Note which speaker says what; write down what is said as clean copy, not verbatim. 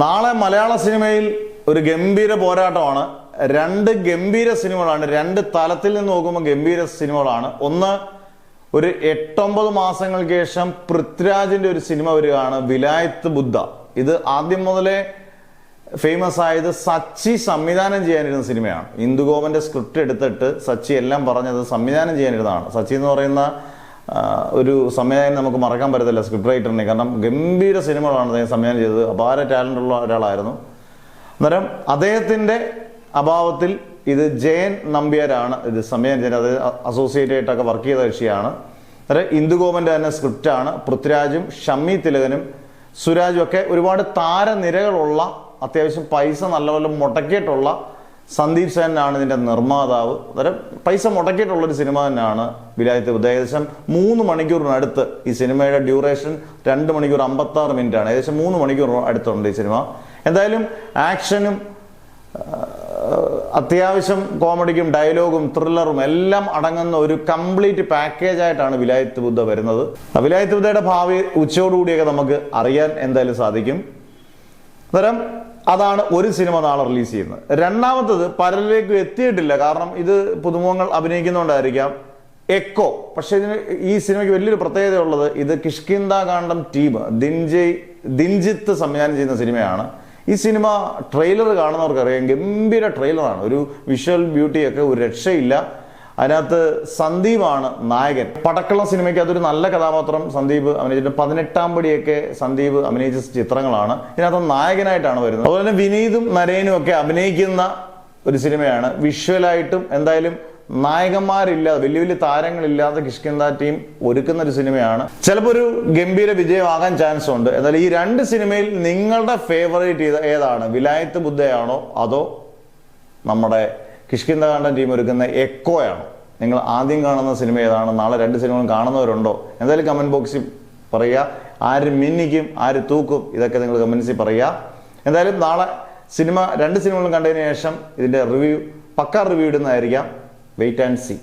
Speaker 1: നാളെ മലയാള സിനിമയിൽ ഒരു ഗംഭീര പോരാട്ടമാണ്. രണ്ട് ഗംഭീര സിനിമകളാണ്. രണ്ട് തലത്തിൽ നിന്ന് നോക്കുമ്പോൾ ഗംഭീര സിനിമകളാണ്. ഒന്ന്, ഒരു 8-9 മാസങ്ങൾക്ക് ശേഷം പൃഥ്വിരാജിന്റെ ഒരു സിനിമ വരികയാണ്, വിലായത്ത് ബുദ്ധ. ഇത് ആദ്യം മുതലേ ഫേമസ് ആയത് സച്ചി സംവിധാനം ചെയ്യാനിരുന്ന സിനിമയാണ്. ഇന്ദുഗോപന്റെ സ്ക്രിപ്റ്റ് എടുത്തിട്ട് സച്ചി എല്ലാം പറഞ്ഞത് സംവിധാനം ചെയ്യാനിരുന്നതാണ്. സച്ചി എന്ന് പറയുന്ന ഒരു സംവിധാനം നമുക്ക് മറക്കാൻ പറ്റത്തില്ല, സ്ക്രിപ്റ്റ് റൈറ്ററിനെ. കാരണം ഗംഭീര സിനിമകളാണ് അദ്ദേഹം സംവിധാനം ചെയ്തത്. അപാര ടാലന്റ് ഉള്ള ഒരാളായിരുന്നു. അന്നേരം അദ്ദേഹത്തിന്റെ അഭാവത്തിൽ ഇത് ജയൻ നമ്പ്യാരാണ് ഇത് സംവിധാനം ചെയ്യുന്നത്. അത് അസോസിയേറ്റ് ആയിട്ടൊക്കെ വർക്ക് ചെയ്ത കക്ഷിയാണ്. അന്നേരം ഇന്ദുഗോപന്റെ തന്നെ സ്ക്രിപ്റ്റാണ്. പൃഥ്വിരാജും ഷമ്മി തിലകനും സുരാജും ഒക്കെ ഒരുപാട് താരനിരകളുള്ള, അത്യാവശ്യം പൈസ നല്ലപോലെ മുടക്കിയിട്ടുള്ള സന്ദീപ് സേനാണ് ഇതിന്റെ നിർമ്മാതാവ്. അന്നേരം പൈസ മുടക്കിയിട്ടുള്ളൊരു സിനിമ തന്നെയാണ് വിലായത്ത് ബുദ്ധ. ഏകദേശം 3 മണിക്കൂറിനടുത്ത് ഈ സിനിമയുടെ ഡ്യൂറേഷൻ 2 മണിക്കൂർ 56 മിനിറ്റ് ആണ്. ഏകദേശം 3 മണിക്കൂർ അടുത്തുണ്ട് ഈ സിനിമ. എന്തായാലും ആക്ഷനും അത്യാവശ്യം കോമഡിക്കും ഡയലോഗും ത്രില്ലറും എല്ലാം അടങ്ങുന്ന ഒരു കംപ്ലീറ്റ് പാക്കേജ് ആയിട്ടാണ് വിലായത്ത് ബുദ്ധ വരുന്നത്. വിലായത്ത് ബുദ്ധയുടെ ഭാവി ഉച്ചയോടുകൂടിയൊക്കെ നമുക്ക് അറിയാൻ എന്തായാലും സാധിക്കും. അന്നേരം അതാണ് ഒരു സിനിമ നാളെ റിലീസ് ചെയ്യുന്നത്. രണ്ടാമത്തത് പലരിലേക്ക് എത്തിയിട്ടില്ല, കാരണം ഇത് പുതുമുഖങ്ങൾ അഭിനയിക്കുന്നതുകൊണ്ടായിരിക്കാം, എക്കോ. പക്ഷെ ഇതിന് ഈ സിനിമയ്ക്ക് വലിയൊരു പ്രത്യേകത ഉള്ളത്, ഇത് കിഷ്കിന്ധാകാന്ഡം ടീം ദിൻജിത്ത് സംവിധാനം ചെയ്യുന്ന സിനിമയാണ്. ഈ സിനിമ ട്രെയിലർ കാണുന്നവർക്കറിയാം, ഗംഭീര ട്രെയിലറാണ്. ഒരു വിഷ്വൽ ബ്യൂട്ടിയൊക്കെ ഒരു രക്ഷയില്ല. അതിനകത്ത് സന്ദീപാണ് നായകൻ. പടക്കള സിനിമയ്ക്ക് അതൊരു നല്ല കഥാപാത്രം സന്ദീപ് അഭിനയിച്ചിട്ട് 18-ാം പടിയൊക്കെ സന്ദീപ് അഭിനയിച്ച ചിത്രങ്ങളാണ്. ഇതിനകത്ത് നായകനായിട്ടാണ് വരുന്നത്. അതുപോലെ തന്നെ വിനീതും നരേനും ഒക്കെ അഭിനയിക്കുന്ന ഒരു സിനിമയാണ്. വിഷ്വലായിട്ടും എന്തായാലും നായകന്മാരില്ലാതെ, വലിയ വലിയ താരങ്ങളില്ലാതെ കിഷ്കിന്ധാ ടീം ഒരുക്കുന്ന ഒരു സിനിമയാണ്. ചിലപ്പോൾ ഒരു ഗംഭീര വിജയമാകാൻ ചാൻസ് ഉണ്ട്. എന്നാൽ ഈ രണ്ട് സിനിമയിൽ നിങ്ങളുടെ ഫേവറേറ്റ് ഏതാണ്? വിലായത്ത് ബുദ്ധയാണോ അതോ നമ്മുടെ കിഷ്കിന്ധാകാന്ഡം ടീം ഒരുക്കുന്ന എക്കോയാണോ? നിങ്ങൾ ആദ്യം കാണുന്ന സിനിമ ഏതാണ്? നാളെ രണ്ട് സിനിമകളും കാണുന്നവരുണ്ടോ? എന്തായാലും കമന്റ് ബോക്സിൽ പറയുക. ആര് മിന്നിക്കും, ആര് തൂക്കും, ഇതൊക്കെ നിങ്ങൾ കമന്റ്സിൽ പറയുക. എന്തായാലും നാളെ രണ്ട് സിനിമകളും കണ്ടതിന് ശേഷം ഇതിന്റെ പക്കാ റിവ്യൂ ഇടുന്നതായിരിക്കാം. Wait and see.